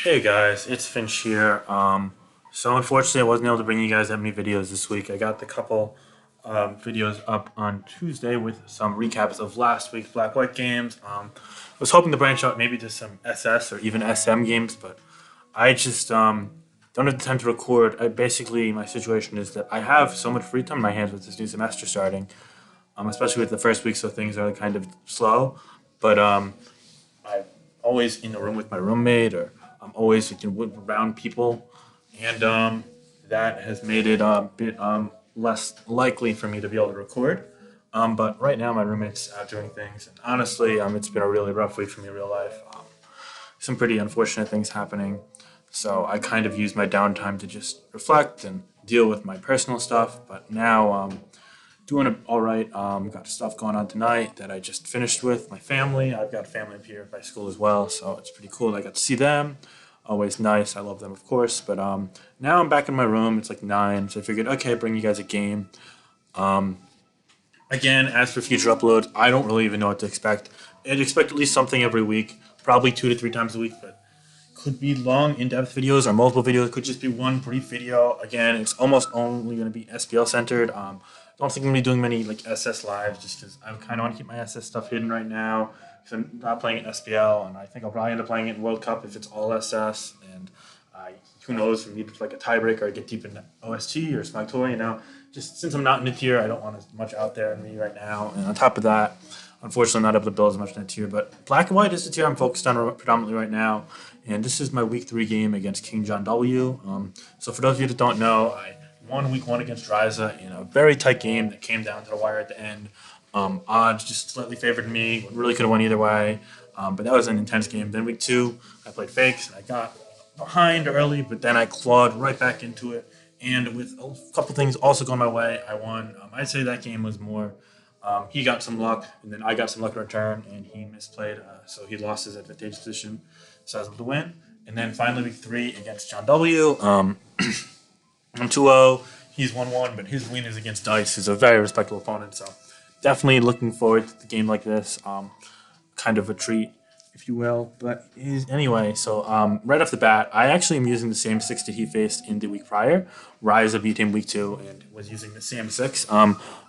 Hey guys, it's Finch here. So unfortunately, I wasn't able to bring you guys that many videos this week. I got the couple videos up on Tuesday with some recaps of last week's Black White games. I was hoping to branch out maybe to some SS or even SM games, but I just don't have the time to record. My situation is that I have so much free time in my hands with this new semester starting, especially with the first week, so things are kind of slow. But I'm always in the room with my roommate, or I'm always around people, and that has made it a bit less likely for me to be able to record. But right now, my roommate's out doing things, and honestly, it's been a really rough week for me in real life. Some pretty unfortunate things happening, so I kind of use my downtime to just reflect and deal with my personal stuff. But now, doing it all right. Got stuff going on tonight that I just finished with my family. I've got family up here by school as well, so it's pretty cool. I got to see them. Always nice. I love them, of course. But now I'm back in my room. It's like 9, so I figured, okay, bring you guys a game. Again, as for future uploads, I don't really even know what to expect. I'd expect at least something every week, probably 2 to 3 times a week, but could be long, in-depth videos or multiple videos. It could just be one brief video. Again, it's almost only going to be SPL centered. Don't think I'm going to be doing many like SS lives just because I kind of want to keep my SS stuff hidden right now because I'm not playing SPL, and I think I'll probably end up playing it in World Cup if it's all SS. And who knows, if we need like a tiebreaker or get deep into OST or Smug Toy, just since I'm not in the tier, I don't want as much out there in me right now. And on top of that, unfortunately, I'm not able to build as much in that tier. But Black and White is the tier I'm focused on predominantly right now. And this is my week 3 game against King John W. So for those of you that don't know, I won week 1 against Ryza in a very tight game that came down to the wire at the end. Odds just slightly favored me. Really could have won either way. But that was an intense game. Then week 2, I played fakes and I got behind early, but then I clawed right back into it. And with a couple things also going my way, I won. I'd say that game was more. He got some luck, and then I got some luck in return, and he misplayed, so he lost his advantageous position, so I was able to win. And then finally, week 3 against John W. I'm 2-0. He's 1-1, but his win is against Dice, who's a very respectable opponent. So definitely looking forward to the game like this. Kind of a treat, if you will. But anyway, so right off the bat, I actually am using the same 6 that he faced in the week prior. Ryza beat him week 2 and was using the same 6.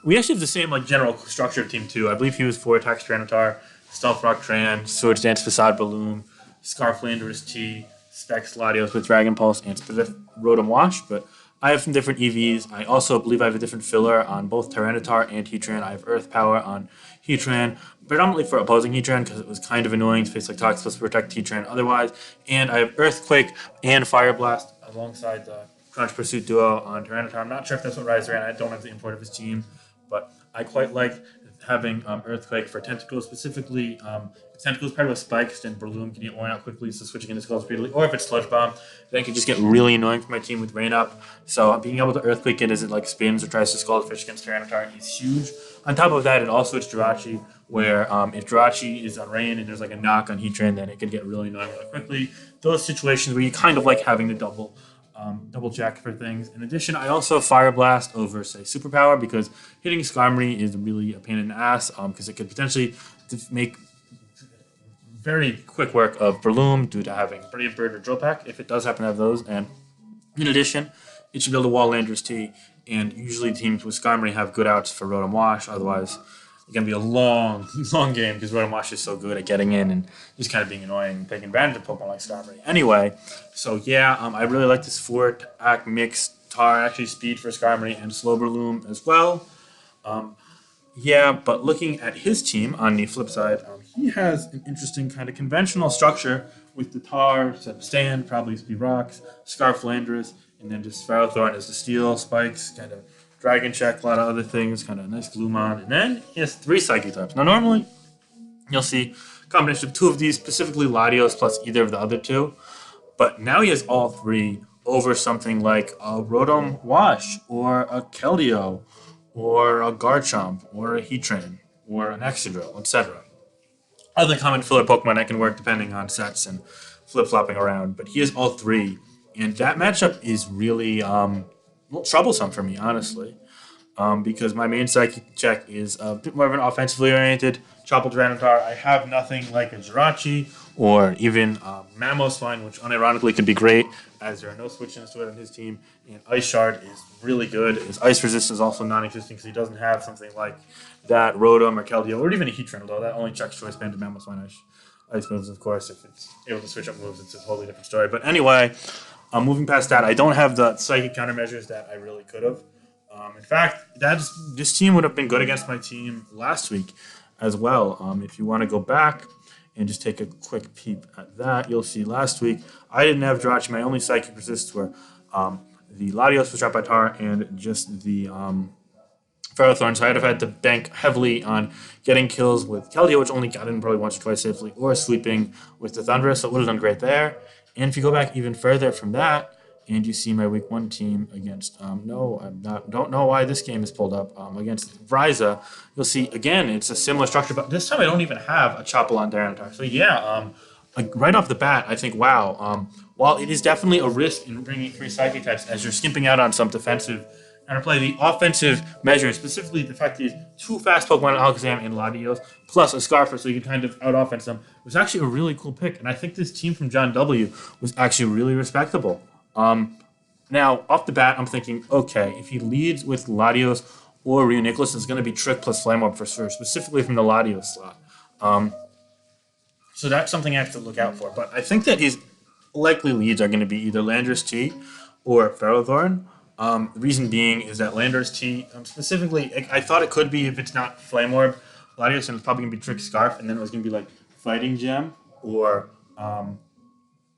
We actually have the same like general structure of team 2. I believe he was 4 attacks Tyrannotar, Stealth Rock Tran, Swords Dance Facade Balloon, Scarf Landers T, Specs Latios with Dragon Pulse, and Spiff Rotom Wash. But I have some different EVs. I also believe I have a different filler on both Tyranitar and Heatran. I have Earth Power on Heatran, predominantly for opposing Heatran because it was kind of annoying to face like Toxicus to protect Heatran otherwise. And I have Earthquake and Fire Blast alongside the Crunch Pursuit duo on Tyranitar. I'm not sure if that's what Rise ran. I don't have the import of his team, but I quite like having Earthquake for Tentacles specifically. If Tentacles paired with Spikes, then Breloom can get worn out quickly, so switching into Skulls speedily. Or if it's Sludge Bomb, then it can just get really annoying for my team with Rain Up. So being able to Earthquake it as it like spins or tries to Skullfish against Tyranitar is huge. On top of that, it also switched Jirachi, where if Jirachi is on Rain and there's like a knock on Heatran, then it can get really annoying really quickly. Those situations where you kind of like having the double check for things. In addition, I also Fire Blast over, say, Superpower because hitting Skarmory is really a pain in the ass because it could potentially make very quick work of Breloom due to having Brilliant Bird or Drill Pack if it does happen to have those. And in addition, it should be able to wall Landers T. And usually teams with Skarmory have good outs for Rotom Wash. Otherwise, it's going to be a long, long game because Rotom Wash is so good at getting in and just kind of being annoying and taking advantage of Pokemon like Skarmory. Anyway, so yeah, I really like this 4-attack mix. Tar, actually speed for Skarmory and Slow Breloom as well. Yeah, but looking at his team on the flip side, he has an interesting kind of conventional structure with the Tar, Stand, probably Speed Rocks, Scarf Landers, and then just Ferrothorn as the Steel, Spikes, kind of Dragon Check, a lot of other things, kind of nice Gloomon. And then he has 3 Psychic types. Now, normally, you'll see a combination of 2 of these, specifically Latios plus either of the other 2. But now he has all 3 over something like a Rotom Wash or a Keldeo or a Garchomp or a Heatran or an Excadrill, etc. Other common filler Pokemon that can work depending on sets and flip-flopping around. But he has all 3. And that matchup is really troublesome for me, honestly. Because my main psychic check is a bit more of an offensively oriented Chople Tyranitar. I have nothing like a Jirachi or even Mammo's fine, which unironically could be great as there are no switch-ins to it on his team. And Ice Shard is really good. His Ice Resist is also non-existent because he doesn't have something like that Rotom or Keldeo or even a Heatran, although that only checks choice band to Mammo's fine ice moves, of course. If it's able to switch up moves, it's a totally different story. But anyway, moving past that, I don't have the psychic countermeasures that I really could have. In fact, this team would have been good against my team last week as well. If you want to go back and just take a quick peep at that, you'll see last week I didn't have Jirachi. My only psychic resists were the Latios was dropped by Tar and just the Ferrothorn, so I'd have had to bank heavily on getting kills with Keldeo, which only got in probably once or twice safely, or sweeping with the Thundurus, so it would have done great there. And if you go back even further from that, and you see my week 1 team against don't know why this game is pulled up against Vriza, you'll see again it's a similar structure, but this time I don't even have a Chople on Tyranitar. So yeah, right off the bat, I think wow. While it is definitely a risk in bringing 3 Psychic types as you're skimping out on some defensive counterplay, the offensive measures, specifically the fact that he's 2 fast Pokemon, Alakazam and Latios, plus a Scarfer, so you can kind of out-offense them, was actually a really cool pick. And I think this team from John W. was actually really respectable. Now, off the bat, I'm thinking, okay, if he leads with Latios or Rio Nicholas, it's going to be Trick plus Flame Orb for sure, specifically from the Latios slot. So that's something I have to look out for. But I think that his likely leads are going to be either Landorus T or Ferrothorn. The reason being is that Landorus T, specifically, I thought it could be if it's not Flame Orb, Latios, and it's probably going to be Trick Scarf, and then it was going to be like Fighting Gem or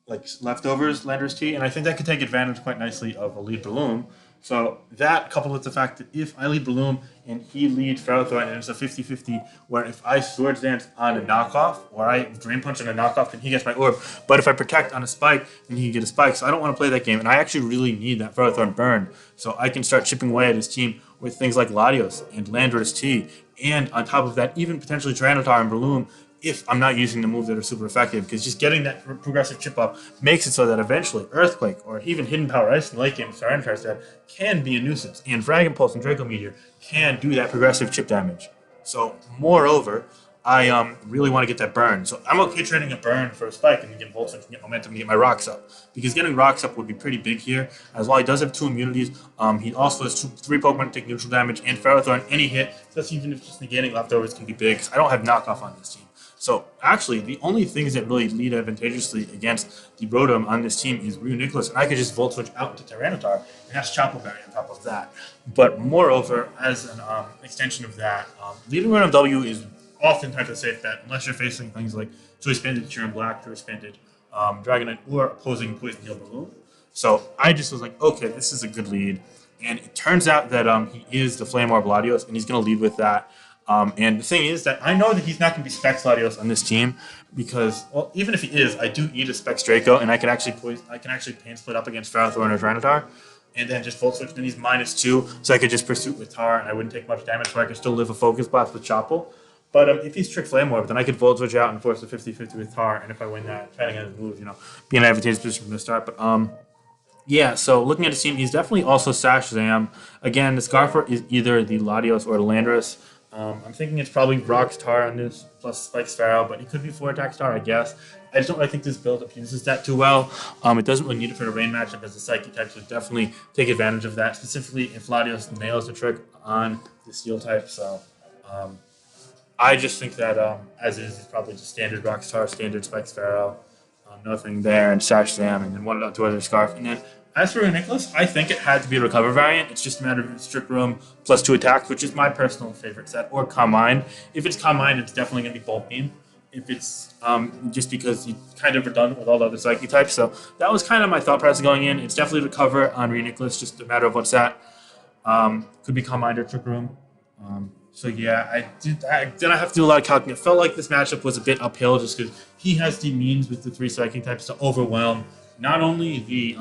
like leftovers Landorus T, and I think that could take advantage quite nicely of a lead Breloom. So that coupled with the fact that if I lead Breloom and he leads Ferrothorn and it's a 50-50 where if I Swords Dance on a knockoff or I Drain Punch on a knockoff then he gets my orb, but if I Protect on a spike then he can get a spike. So I don't want to play that game, and I actually really need that Ferrothorn burn so I can start chipping away at his team with things like Latios and Landorus T, and on top of that even potentially Tyranitar and Breloom if I'm not using the moves that are super effective, because just getting that progressive chip up makes it so that eventually Earthquake or even Hidden Power Ice in the late game, Tyranitar's dead, can be a nuisance. And Dragon Pulse and Draco Meteor can do that progressive chip damage. So, moreover, I really want to get that burn. So I'm okay trading a burn for a spike and then get Volt Switch and get momentum and get my rocks up. Because getting rocks up would be pretty big here, as while he does have 2 immunities, he also has 3 Pokemon to take neutral damage and Ferrothorn any hit, plus even if just negating leftovers can be big, because I don't have knockoff on this team. So actually, the only things that really lead advantageously against the Rotom on this team is Rio Nicholas, and I could just Volt Switch out to Tyranitar and have Chople Berry on top of that. But moreover, as an extension of that, leading Rotom W is oftentimes a safe bet, unless you're facing things like Choice Banded Cherin Black, Choice Banded Dragonite, or opposing Poison Heal Balloon. So I just was like, okay, this is a good lead. And it turns out that he is the Flame Orb Latios, and he's going to lead with that. And the thing is that I know that he's not going to be Specs Latios on this team because, well, even if he is, I do eat a Specs Draco, and I can actually Pain Split up against Ferrothorn or Tyranitar, and then just Volt Switch. Then he's -2, so I could just Pursuit with Tar, and I wouldn't take much damage, so I could still live a Focus Blast with Chople. But if he's Trick Flame Orb, then I could Volt Switch out and force a 50-50 with Tar, and if I win that, depending on his moves, be in an advantageous position from the start. But yeah, so looking at his team, he's definitely also Sash Zam. Again, the Scarfer is either the Latios or the Landorus. I'm thinking it's probably Rock's Tar on this, plus Spike Sparrow, but he could be 4-attack Star, I guess. I just don't really think this build-up uses that too well. It doesn't really need it for the rain matchup, as the Psychic types would definitely take advantage of that, specifically if Latios nails the trick on the Steel type. So I just think that, as is, it's probably just standard Rock Star, standard Spike Sparrow, nothing there, and Sash Sam, and then 1-2 other Scarf. And then as for Nicholas, I think it had to be a Recover variant. It's just a matter of Strip Room plus 2 attacks, which is my personal favorite set, or Calm Mind. If it's Calm Mind, it's definitely going to be Bolt Beam. If it's just because you kind of redundant with all the other Psychic types. So that was kind of my thought process going in. It's definitely Recover on Nicholas, just a matter of what's that. Could be Calm Mind or Trick Room. So yeah, I didn't have to do a lot of calculating. It felt like this matchup was a bit uphill just because he has the means with the 3 Psychic types to overwhelm not only the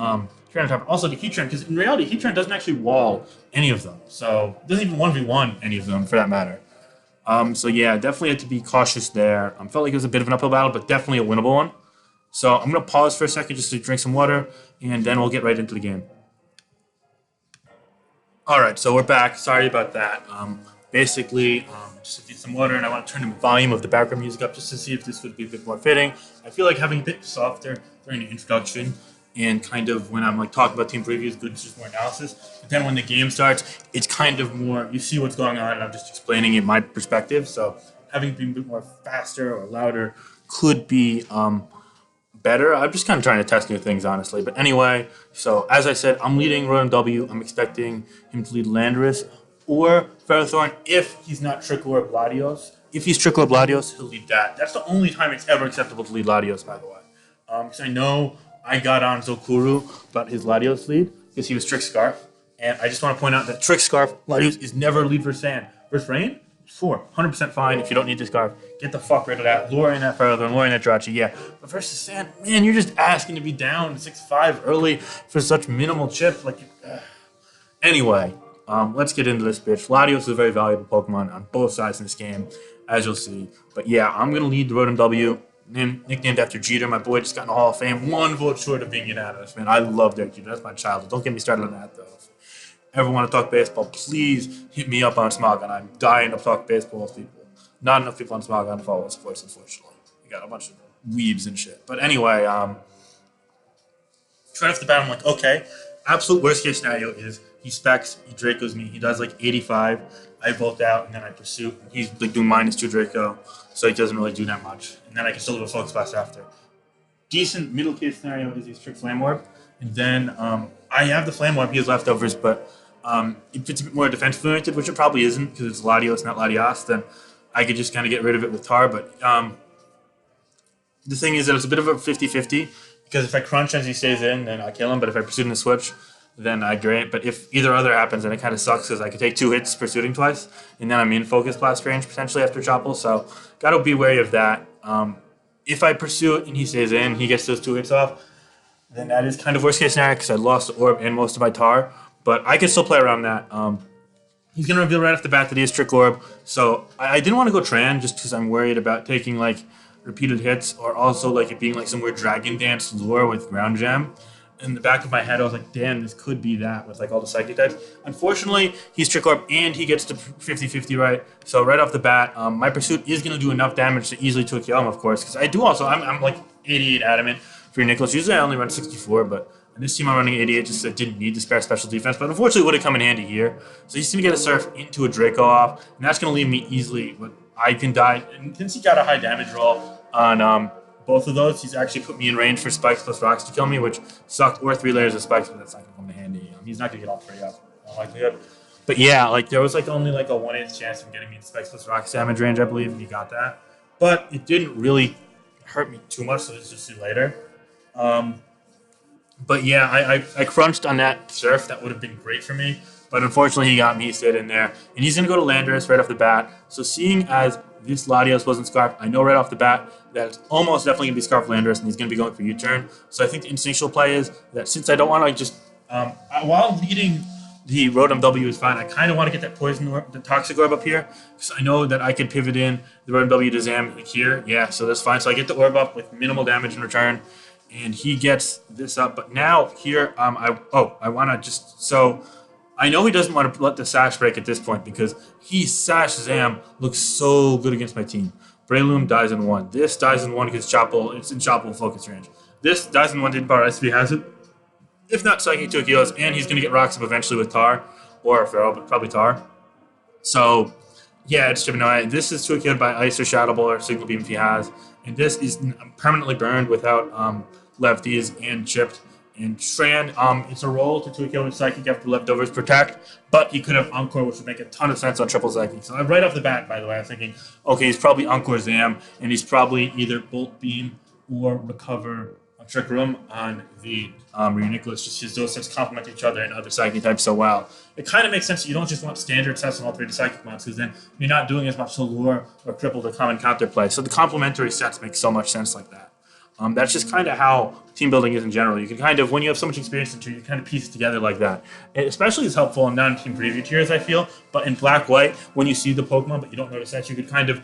Tyranitar, but also the Heatran, because in reality, Heatran doesn't actually wall any of them. So it doesn't even 1v1 any of them, for that matter. So yeah, definitely had to be cautious there. Felt like it was a bit of an uphill battle, but definitely a winnable one. So I'm going to pause for a second just to drink some water, and then we'll get right into the game. All right, so we're back. Sorry about that. Basically, just need some water, and I want to turn the volume of the background music up just to see if this would be a bit more fitting. I feel like having a bit softer during the introduction and kind of when I'm like talking about team previews, good, it's just more analysis. But then when the game starts, it's kind of more, you see what's going on, and I'm just explaining it my perspective. So having it be a bit more faster or louder could be better. I'm just kind of trying to test new things, honestly. But anyway, so as I said, I'm leading Rotom W. I'm expecting him to lead Landorus or Ferrothorn if he's not Trickle or Gladios. If he's Trickle or Gladios, he'll lead that. That's the only time it's ever acceptable to lead Latios, by the way. Because I know I got on Zokuru about his Latios lead because he was Trick Scarf. And I just want to point out that Trick Scarf, Latios, is never lead for Sand. Versus Rain, 100% fine if you don't need the Scarf. Get the fuck rid of that. Lure in that Ferrothorn, lure in that Jirachi, yeah. But versus Sand, man, you're just asking to be down 6-5 early for such minimal chip. Anyway, let's get into this bitch. Latios is a very valuable Pokemon on both sides in this game, as you'll see. But yeah, I'm going to lead the Rotom W. Nicknamed after Jeter. My boy just got in the Hall of Fame. 1 vote short of being unanimous, man. I love Derek Jeter. That's my childhood. Don't get me started on that, though. If you ever want to talk baseball, please hit me up on Smogon. I'm dying to talk baseball with people. Not enough people on Smogon follow us, of course, unfortunately. We got a bunch of weebs and shit. But anyway, right off the bat, I'm like, okay, absolute worst case scenario is he specs, he Dracos me, he does 85, I vote out, and then I pursue. He's doing -2 Draco, so he doesn't really do that much. And then I can still do a Focus Blast after. Decent middle case scenario is he's Trick Flame Orb, and then I have the Flame Orb, he has leftovers, but if it's a bit more defensive oriented, which it probably isn't because it's Latios, not Latias, then I could just kind of get rid of it with Tar. But the thing is that it's a bit of a 50-50 because if I crunch as he stays in, then I kill him. But if I pursue in the switch, then I great. But if either other happens, then it kind of sucks because I could take 2 hits pursuing twice, and then I'm in Focus Blast range potentially after Choppel. So gotta be wary of that. If I pursue it and he stays in, he gets those 2 hits off, then that is kind of worst case scenario because I lost the Orb and most of my Tar. But I can still play around that. He's going to reveal right off the bat that he is Trick Orb. So I didn't want to go Tran just because I'm worried about taking repeated hits or also it being some weird Dragon Dance lure with Ground Gem. In the back of my head, I was like, damn, this could be that with all the Psychic types. Unfortunately, he's Trick Orb and he gets to 50-50 right. So right off the bat, my Pursuit is going to do enough damage to easily to kill him, of course. Because I do also, I'm 88 adamant for your Nicholas. Usually I only run 64, but on this team I'm running 88 just so I didn't need to spare special defense. But unfortunately, it would have come in handy here. So he's going to get a Surf into a Draco off, and that's going to leave me easily. But I can die. And since he got a high damage roll on both of those, he's actually put me in range for Spikes plus Rocks to kill me, which sucked, or 3 layers of Spikes, but that's not going to come in handy. He's not going to get all 3 up, in likelihood. But yeah, there was only a 1/8 chance of getting me in Spikes plus Rocks damage range, I believe, and he got that. But it didn't really hurt me too much, so let's just see later. But yeah, I crunched on that Surf. That would have been great for me. But unfortunately, he got me. He stayed in there. And he's going to go to Landorus right off the bat. So seeing as this Latios wasn't Scarf, I know right off the bat that it's almost definitely going to be Scarf Landorus, and he's going to be going for U-turn. So I think the instinctual play is that since I don't want to just... while leading the Rotom W is fine, I kind of want to get that Poison Orb, the Toxic Orb up here. Because I know that I could pivot in the Rotom W to Zam here. Yeah, so that's fine. So I get the Orb up with minimal damage in return. And he gets this up, but now here, I want to just, so I know he doesn't want to let the Sash break at this point because he Sash Zam looks so good against my team. Breloom dies in 1. This dies in 1 because it's in Choppel focus range. This dies in 1, didn't power SP has it. If not, Psychic 2 Kilos, and he's going to get Rocks up eventually with Tar, or Feral, but probably Tar. So, yeah, it's chipping away. This is 2 killed by Ice or Shadow Ball or Signal Beam if he has. And this is permanently burned without lefties and chipped. And Tran, it's a roll to 2 kill with Psychic after leftovers protect, but he could have Encore, which would make a ton of sense on triple Psychic. So right off the bat, by the way, I'm thinking, okay, he's probably Encore Zam, and he's probably either Bolt Beam or Recover Trick Room on the Nicholas, just because those sets complement each other and other Psychic types so well. It kind of makes sense that you don't just want standard sets on all 3 of the Psychic mods, because then you're not doing as much to lure or cripple the common counterplay. So the complementary sets make so much sense like that. That's just kind of how team building is in general. You can kind of, when you have so much experience into it, you kind of piece it together like that. It especially is helpful in non-team preview tiers, I feel. But in black-white, when you see the Pokemon but you don't know the sets, you could kind of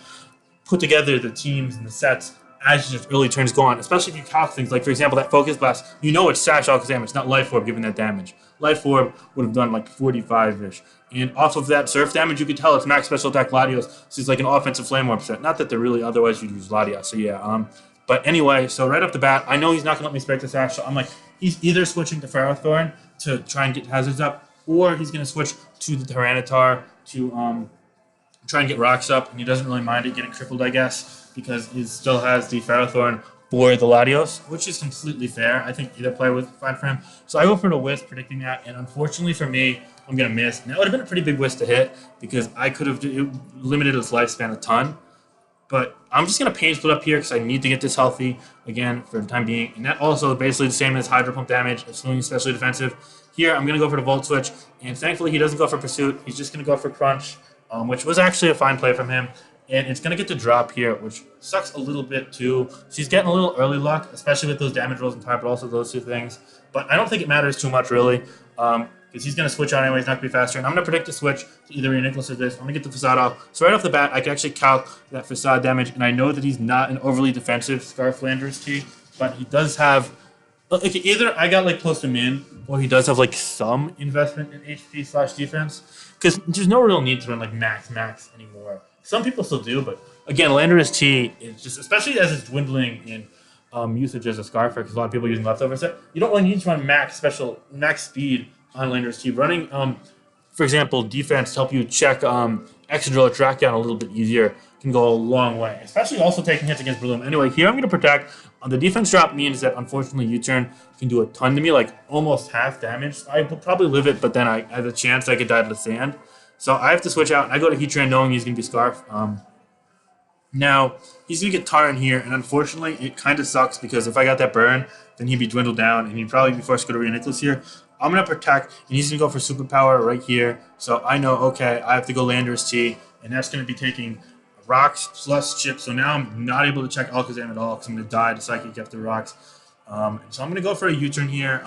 put together the teams and the sets as your early turns go on, especially if you calc things like, for example, that Focus Blast, you know it's Sash Alakazam, it's not Life Orb given that damage. Life Orb would have done like 45-ish. And off of that Surf damage, you could tell it's max special attack Latios, so it's like an offensive Flame Orb set. Not that they're really, otherwise you'd use Latios, so yeah. But anyway, so right off the bat, I know he's not going to let me spec the Sash, so I'm like, he's either switching to Ferrothorn to try and get hazards up, or he's going to switch to the Tyranitar to try and get rocks up, and he doesn't really mind it getting crippled, I guess, because he still has the Ferrothorn for the Latios, which is completely fair. I think either play was fine for him. So I go for the Wisp, predicting that, and unfortunately for me, I'm going to miss. And that would have been a pretty big Wisp to hit, because I could have limited his lifespan a ton. But I'm just going to Pain Split up here, because I need to get this healthy, again, for the time being. And that also basically the same as Hydro Pump damage, assuming especially defensive. Here, I'm going to go for the Volt Switch, and thankfully he doesn't go for Pursuit. He's just going to go for Crunch, which was actually a fine play from him. And it's going to get to drop here, which sucks a little bit too. She's getting a little early luck, especially with those damage rolls and time, but also those two things. But I don't think it matters too much, really, because he's going to switch out anyway. He's not going to be faster. And I'm going to predict a switch to either Reuniclus or this. I'm going to get the Facade off. So right off the bat, I can actually calc that Facade damage, and I know that he's not an overly defensive Scarf Landers T, but he does have... Okay, either I got like close to min, or he does have like some investment in HP/defense. Because there's no real need to run like max anymore. Some people still do, but again, Landorus T is just, especially as it's dwindling in usage as a Scarfer, because a lot of people are using leftover set. You don't really need to run max speed on Landorus T. Running, for example, defense to help you check Excadrill or track down a little bit easier can go a long way, especially also taking hits against Bloom. Anyway, here I'm going to protect. The defense drop means that, unfortunately, U-turn can do a ton to me, like almost half damage. I will probably live it, but then I have a chance I could die to the sand. So I have to switch out, and I go to Heatran knowing he's going to be Scarf. Now, he's going to get Tar in here, and unfortunately, it kind of sucks, because if I got that burn, then he'd be dwindled down, and he'd probably be forced to go to Reuniclus here. I'm going to protect, and he's going to go for Superpower right here. So I know, okay, I have to go Landorus T, and that's going to be taking Rocks plus Chips. So now I'm not able to check Alakazam at all, because I'm going to die to Psychic after Rocks. So I'm going to go for a U-turn here.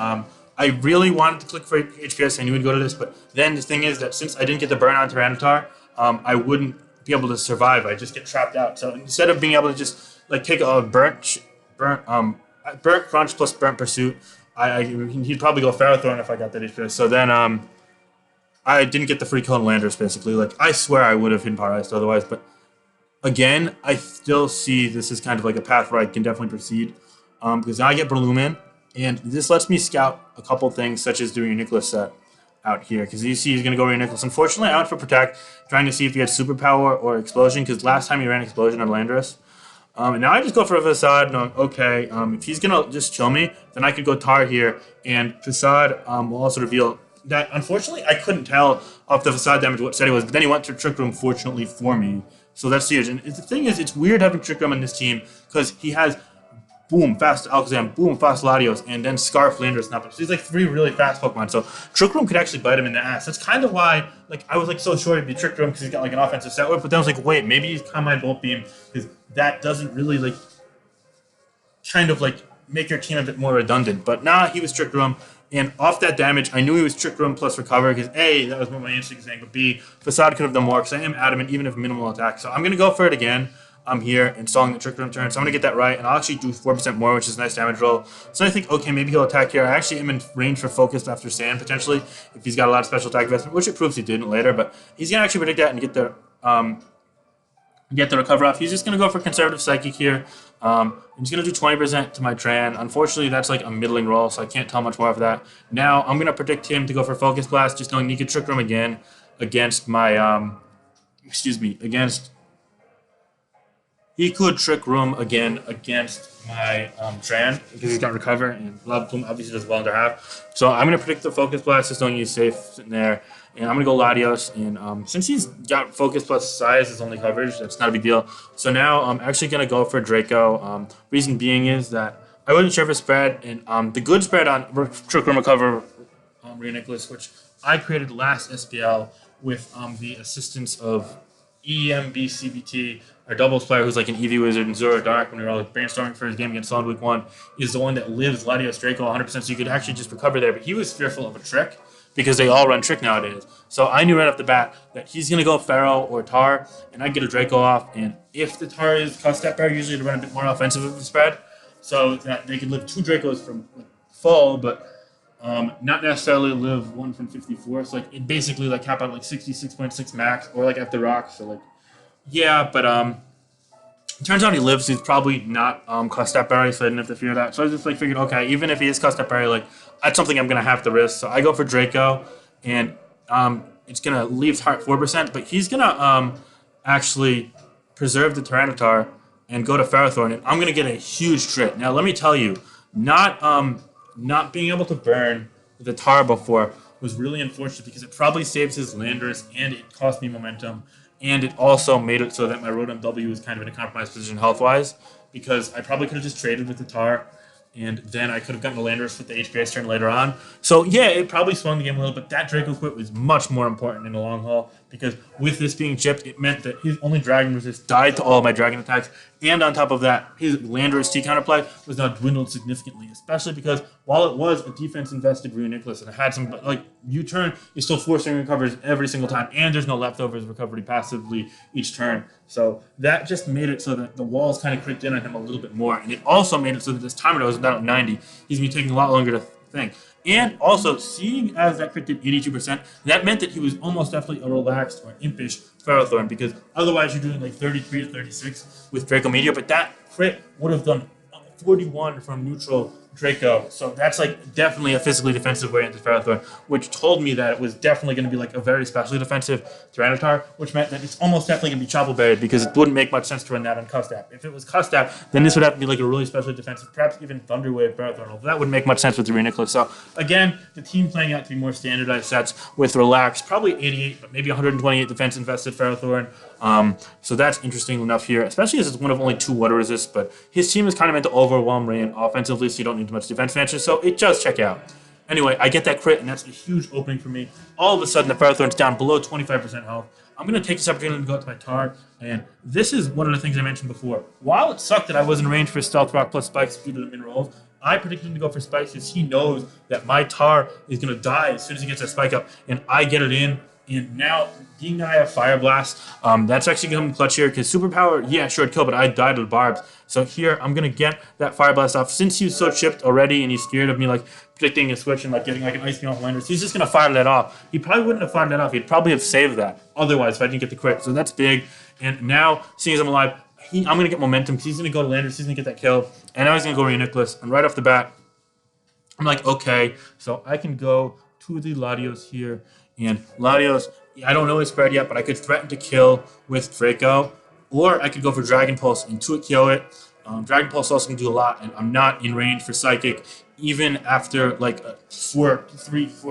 I really wanted to click for HPS. I knew he'd go to this, but then the thing is that since I didn't get the burn on Tyranitar, I wouldn't be able to survive. I just get trapped out. So instead of being able to just like take a burnt Crunch plus burnt Pursuit, he'd probably go Ferrothorn if I got that HPS. So then I didn't get the free kill on Landers, basically. Like, I swear I would have hidden Paralyzed otherwise, but again, I still see this as kind of like a path where I can definitely proceed, because now I get Breloom, and this lets me scout a couple things, such as doing a Nicholas set out here, because you see he's going to go Reuniclus. Unfortunately, I went for Protect, trying to see if he had Superpower or Explosion, because last time he ran Explosion on Landorus. And now I just go for a Facade, knowing, okay, if he's going to just kill me, then I could go Tar here, and Facade will also reveal that, unfortunately, I couldn't tell off the Facade damage what set he was, but then he went to Trick Room, fortunately for me. So that's huge. And the thing is, it's weird having Trick Room on this team, because he has boom, fast Alakazam, boom, fast Latios, and then Scarf, Landorus, Nappa. So he's like three really fast Pokemon. So Trick Room could actually bite him in the ass. That's kind of why, like, I was like so sure he'd be Trick Room, because he's got like an offensive set whip. But then I was like, wait, maybe he's Calm Mind Volt Beam, because that doesn't really like kind of like make your team a bit more redundant. But nah, he was Trick Room. And off that damage, I knew he was Trick Room plus Recover, because A, that was what my instinct was saying, but B, Facade could have done more, because I am adamant, even if minimal attack. So I'm going to go for it again. I'm here installing the Trick Room turn, so I'm going to get that right, and I'll actually do 4% more, which is a nice damage roll. So I think, okay, maybe he'll attack here. I actually am in range for Focus after Sand, potentially, if he's got a lot of special attack investment, which it proves he didn't later, but he's going to actually predict that and get the Recover off. He's just going to go for Conservative Psychic here. He's going to do 20% to my Tran. Unfortunately, that's like a middling roll, so I can't tell much more of that. Now, I'm going to predict him to go for Focus Blast, just knowing he could Trick Room again against my, he could Trick Room again against my Tran, because he's got Recover, and Lava Plume obviously does well under half. So I'm going to predict the Focus Blast, just knowing he's safe sitting there. And I'm going to go Latios, and since he's got Focus plus Size as only coverage, that's not a big deal. So now I'm actually going to go for Draco. Reason being is that I wasn't sure if it spread, and the good spread on Trick Room Recover Reuniclus, which I created last SPL with the assistance of EMBCBT, our doubles player who's like an EV Wizard and Zoro Dark, when we were all like brainstorming for his game against Solid Week 1, is the one that lives Latios Draco 100%, so you could actually just recover there. But he was fearful of a trick, because they all run Trick nowadays. So I knew right off the bat that he's going to go Pharaoh or Tar, and I get a Draco off. And if the Tar is cost step bear, usually to run a bit more offensive of the spread, so that they can live 2 Dracos from full, but not necessarily live 1 from 54. So like it basically like cap out like 66.6 max, or like after rock. So like yeah, but it turns out he lives. He's probably not cost step berry, so I didn't have to fear that. So I just like figured, okay, even if he is cost step berry, like that's something I'm gonna have to risk. So I go for Draco, and it's gonna leave heart 4%, but he's gonna actually preserve the Tyranitar and go to Ferrothorn, and I'm gonna get a huge crit. Now let me tell you, not being able to burn the Tar before was really unfortunate because it probably saves his Landorus and it cost me momentum. And it also made it so that my Rotom W was kind of in a compromised position health-wise, because I probably could have just traded with the Tar, and then I could have gotten the Landorus with the HPS turn later on. So yeah, it probably swung the game a little, but that Draco quit was much more important in the long haul, because with this being chipped, it meant that his only Dragon resist died to all of my Dragon attacks, and on top of that, his Landorus T counterplay was now dwindled significantly, especially because while it was a defense-invested Reuniclus and it had some, like, U-turn, is still forcing recovers every single time, and there's no leftovers recovery passively each turn. So that just made it so that the walls kind of creeped in on him a little bit more, and it also made it so that this timer was down at 90. He's been taking a lot longer to think. And also, seeing as that crit did 82%, that meant that he was almost definitely a relaxed or impish Ferrothorn, because otherwise you're doing like 33 to 36 with Draco Meteor, but that crit would have done 41 from neutral Draco. So that's like definitely a physically defensive way into Ferrothorn, which told me that it was definitely going to be like a very specially defensive Tyranitar, which meant that it's almost definitely going to be Chopple Buried, because it wouldn't make much sense to run that on Custap. If it was Custap, then this would have to be like a really specially defensive, perhaps even Thunder Wave Ferrothorn, although that wouldn't make much sense with the Reuniclus. So again, the team playing out to be more standardized sets with relaxed, probably 88, but maybe 128 defense invested Ferrothorn. So that's interesting enough here, especially as it's one of only 2 water resists, but his team is kind of meant to overwhelm Rain offensively, so you don't need much defense matches, so it does check out. Anyway, I get that crit, and that's a huge opening for me. All of a sudden, the Ferrothorn's down below 25% health. I'm going to take this opportunity to go up to my Tar, and this is one of the things I mentioned before. While it sucked that I was in range for Stealth Rock plus Spikes due to the minerals, I predicted him to go for Spikes because he knows that my Tar is going to die as soon as he gets that Spike up, and I get it in. And now, being that I have Fire Blast, that's actually going to come clutch here, because Superpower, yeah, sure, it'd kill, but I died with Barbs. So here, I'm going to get that Fire Blast off. Since he's so chipped already, and he's scared of me, like, predicting a switch and, like, getting, like, an Ice Beam off Landers, he's just going to fire that off. He probably wouldn't have fired that off. He'd probably have saved that, otherwise, if I didn't get the crit. So that's big. And now, seeing as I'm alive, I'm going to get momentum, because he's going to go to Landers, he's going to get that kill. And now he's going to go Reuniclus. And right off the bat, I'm like, okay, so I can go to the Latios here. And Latios, I don't know his spread yet, but I could threaten to kill with Draco, or I could go for Dragon Pulse, Intuit KO it. Dragon Pulse also can do a lot, and I'm not in range for Psychic, even after like 4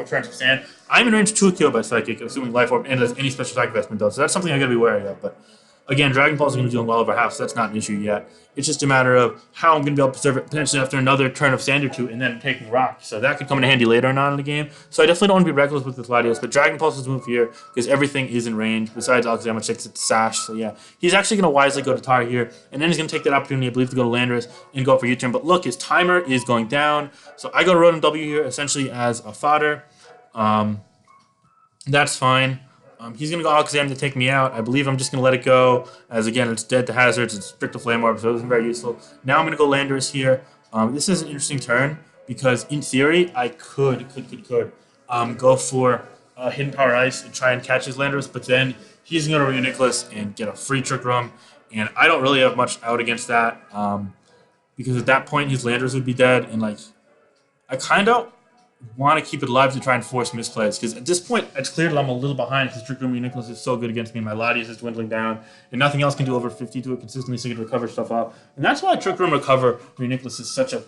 turns of Sand. I'm in range to KO by Psychic, assuming Life Orb and does any special attack investment does. So that's something I gotta be wary of. But again, Dragon Pulse is going to be doing well over half, so that's not an issue yet. It's just a matter of how I'm going to be able to preserve it potentially after another turn of Sand or 2 and then taking Rock. So that could come in handy later on in the game. So I definitely don't want to be reckless with the Latios, but Dragon Pulse is move here because everything is in range besides Alakazam, which takes it to Sash. So yeah, he's actually going to wisely go to Tar here, and then he's going to take that opportunity, I believe, to go to Landorus and go for U-turn. But look, his timer is going down. So I go to Rotom W here essentially as a fodder. That's fine. He's going to go Alakazam to take me out. I believe I'm just going to let it go, as again, it's dead to hazards, it's strict to Flame Orb, so it isn't very useful. Now I'm going to go Landorus here. This is an interesting turn, because in theory, I could go for Hidden Power Ice and try and catch his Landorus, but then he's going to Reuniclus and get a free Trick Room, and I don't really have much out against that, because at that point, his Landorus would be dead, and like, I kind of want to keep it alive to try and force misplays, because at this point it's clear that I'm a little behind because Trick Room Reuniclus is so good against me. My Latias is dwindling down, and nothing else can do over 50 to it consistently, so you can recover stuff off. And that's why Trick Room Recover Reuniclus is such a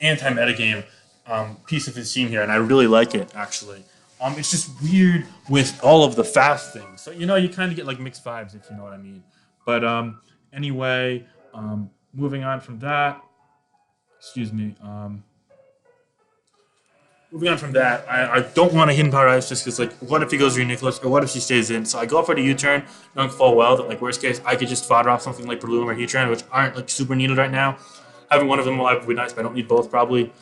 anti-metagame piece of his team here, and I really like it, actually. It's just weird with all of the fast things. So, you know, you kind of get like mixed vibes, if you know what I mean. But anyway, moving on from that, moving on from that, I don't want to Hidden Power Ice just because, like, what if he goes Reuniclus, or what if she stays in? So I go for the U-turn, knowing full well that, like, worst case, I could just fodder off something like Breloom or Heatran, which aren't, like, super needed right now. Having one of them alive would be nice, but I don't need both, probably.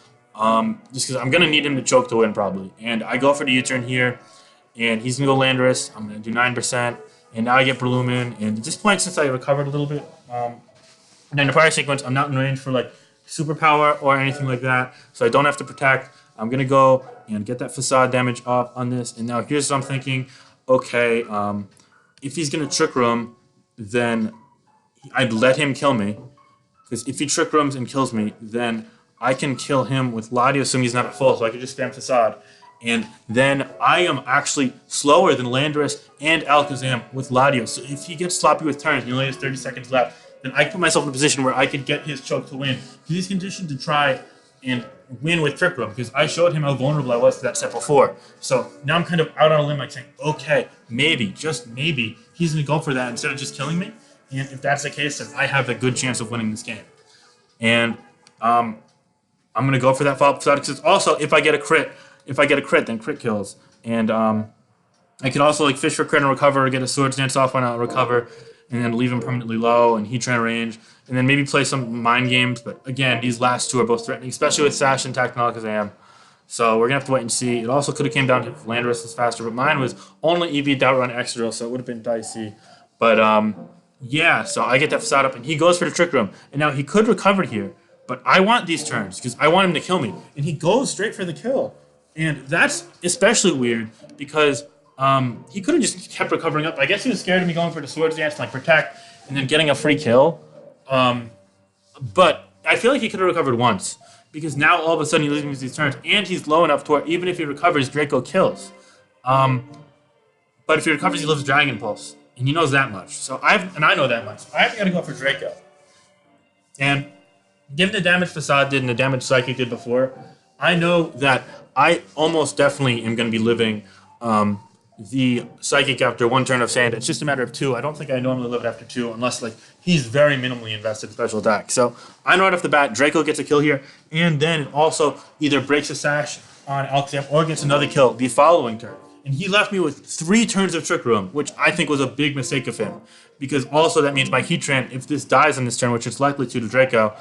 just because I'm gonna need him to choke to win probably. And I go for the U-turn here, and he's gonna go Landorus. I'm gonna do 9%, and now I get Blue Moon. And at this point, since I recovered a little bit, and in the prior sequence, I'm not in range for like superpower or anything like that, so I don't have to protect. I'm gonna go and get that facade damage up on this. And now here's what I'm thinking. Okay, if he's gonna trick room, then I'd let him kill me. Because if he trick rooms and kills me, then I can kill him with Ladio, assuming he's not at full, so I can just spam facade. And then I am actually slower than Landorus and Alakazam with Ladio. So if he gets sloppy with turns and he only has 30 seconds left, then I put myself in a position where I could get his choke to win. He's conditioned to try and win with Trick Room because I showed him how vulnerable I was to that set before. So now I'm kind of out on a limb, like saying, okay, maybe, just maybe, he's going to go for that instead of just killing me. And if that's the case, then I have a good chance of winning this game. And I'm going to go for that follow-up facade because also if I get a crit, then crit kills. And I can also like fish for crit and recover, or get a Swords Dance off when I'll recover, and then leave him permanently low and Heat Train range, and then maybe play some mind games. But again, these last two are both threatening, especially with Sash and Tactical Alakazam. So we're gonna have to wait and see. It also could have came down to if Landorus was faster, but mine was only EV Outrun Excadrill, so it would have been dicey. But yeah, so I get that facade up, and he goes for the Trick Room, and now he could recover here, but I want these turns because I want him to kill me, and he goes straight for the kill, and that's especially weird because he could have just kept recovering up. I guess he was scared of me going for the Swords Dance, like protect, and then getting a free kill. But I feel like he could have recovered once because now all of a sudden he loses these turns, and he's low enough to where even if he recovers, Draco kills. But if he recovers, he lives Dragon Pulse, and he knows that much. So I know that much. I got to go for Draco. And given the damage Facade did and the damage Psychic did before, I know that I almost definitely am going to be living the Psychic after one turn of Sand. It's just a matter of two. I don't think I normally live it after two unless like he's very minimally invested in special attack. So I know right off the bat Draco gets a kill here, and then it also either breaks a Sash on Alakazam or gets another kill the following turn. And he left me with 3 turns of Trick Room, which I think was a big mistake of him. Because also that means my Heatran, if this dies on this turn, which it's likely to Draco,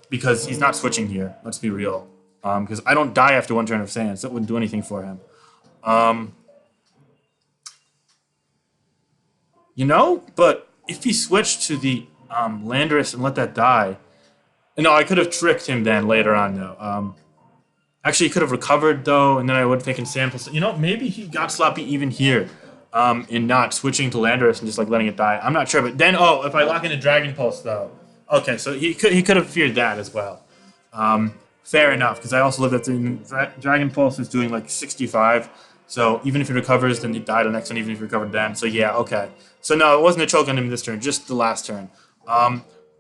because he's not switching here, let's be real. Because I don't die after one turn of Sand, so it wouldn't do anything for him. You know, but if he switched to the Landorus and let that die... No, I could have tricked him then later on, though. Actually, he could have recovered, though, and then I would have taken Sand. You know, maybe he got sloppy even here in not switching to Landorus and just, like, letting it die. I'm not sure, but then, if I lock in a Dragon Pulse, though... Okay, so he could have feared that as well. Fair enough, because I also lived at the... Dragon Pulse is doing, like, 65, so even if he recovers, then he died the next one, even if he recovered then. So, yeah, okay. So, no, it wasn't a choke on him this turn, just the last turn.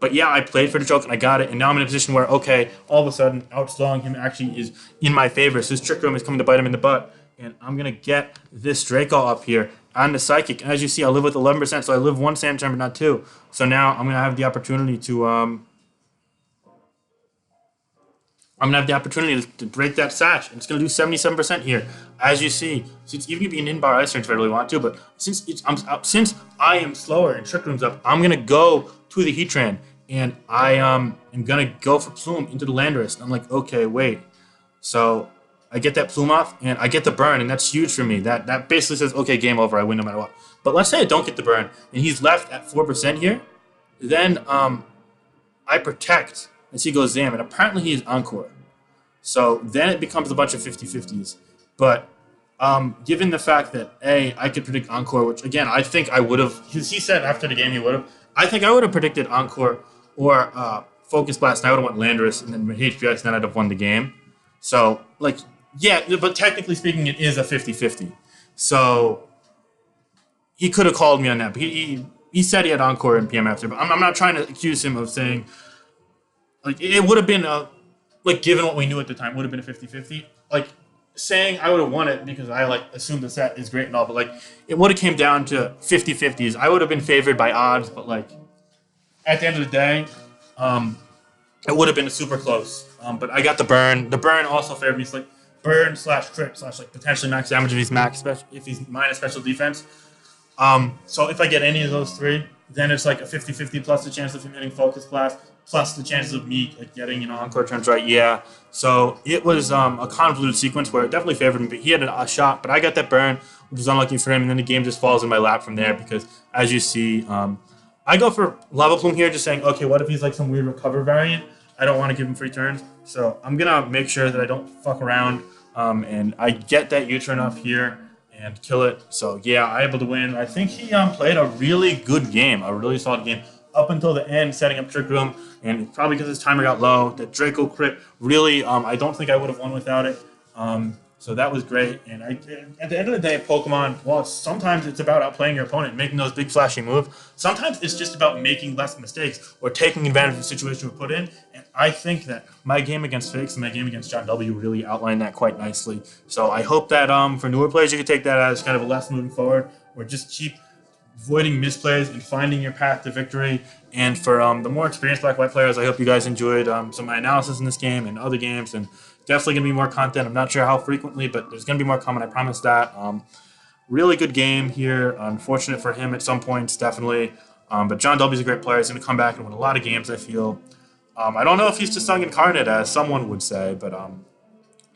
But yeah, I played for the choke and I got it, and now I'm in a position where, okay, all of a sudden, outslowing him actually is in my favor. So his Trick Room is coming to bite him in the butt, and I'm going to get this Draco up here on the Psychic. And as you see, I live with 11%, so I live 1 Sand turn, but not 2. So now I'm going to have the opportunity to... I'm going to have the opportunity to break that Sash. And it's going to do 77% here. As you see, so it's even going to be an in-bar ice turn if I really want to, but since I am slower and Trick Room's up, I'm going to go to the Heatran. And I am going to go for Plume into the Landorus. And I'm like, okay, wait. So I get that Plume off, and I get the burn, and that's huge for me. That basically says, okay, game over, I win no matter what. But let's say I don't get the burn, and he's left at 4% here. Then I protect as he goes Zam, and apparently he is Encore. So then it becomes a bunch of 50-50s. But given the fact that, A, I could predict Encore, which, again, I think I would have, because he said after the game he would have, I think I would have predicted Encore or Focus Blast, and I would have went Landorus, and then HPX, and then I'd have won the game. So, like, yeah, but technically speaking, it is a 50-50. So he could have called me on that. But he said he had Encore and PM after, but I'm not trying to accuse him of saying, like, it would have been, like, given what we knew at the time, would have been a 50-50. Like, saying I would have won it because I, like, assumed the set is great and all, but, like, it would have came down to 50-50s. I would have been favored by odds, but, like, at the end of the day, it would have been super close. But I got the burn. The burn also favored me. It's like burn / crit / like potentially max damage if he's minus special defense. So if I get any of those 3, then it's like a 50-50 plus the chance of him hitting Focus Blast plus the chances of me getting encore turns right. Yeah, so it was a convoluted sequence where it definitely favored him. But he had a shot, but I got that burn, which was unlucky for him. And then the game just falls in my lap from there because, as you see, I go for Lava Plume here, just saying, okay, what if he's like some weird recover variant? I don't want to give him free turns, so I'm gonna make sure that I don't fuck around, and I get that U-turn up here and kill it. So yeah, I able to win. I think he played a really good game, a really solid game up until the end, setting up Trick Room, and probably because his timer got low, that Draco crit really, I don't think I would have won without it. So that was great. And at the end of the day, Pokemon, well, sometimes it's about outplaying your opponent, making those big flashy moves. Sometimes it's just about making less mistakes or taking advantage of the situation we put in. And I think that my game against Fakes and my game against John W really outlined that quite nicely. So I hope that for newer players, you could take that as kind of a lesson moving forward, or just keep avoiding misplays and finding your path to victory. And for the more experienced Black-White players, I hope you guys enjoyed some of my analysis in this game and other games. And definitely going to be more content. I'm not sure how frequently, but there's going to be more coming. I promise that. Really good game here. Unfortunate for him at some points, definitely. But John W is a great player. He's going to come back and win a lot of games, I feel. I don't know if he's just sung incarnate, as someone would say, but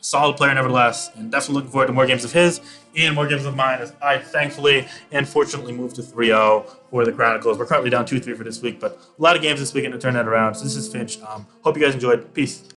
solid player nevertheless, and definitely looking forward to more games of his and more games of mine as I thankfully and fortunately moved to 3-0 for the Chronicles. We're currently down 2-3 for this week, but a lot of games this weekend to turn that around. So this is Finch. Hope you guys enjoyed. Peace.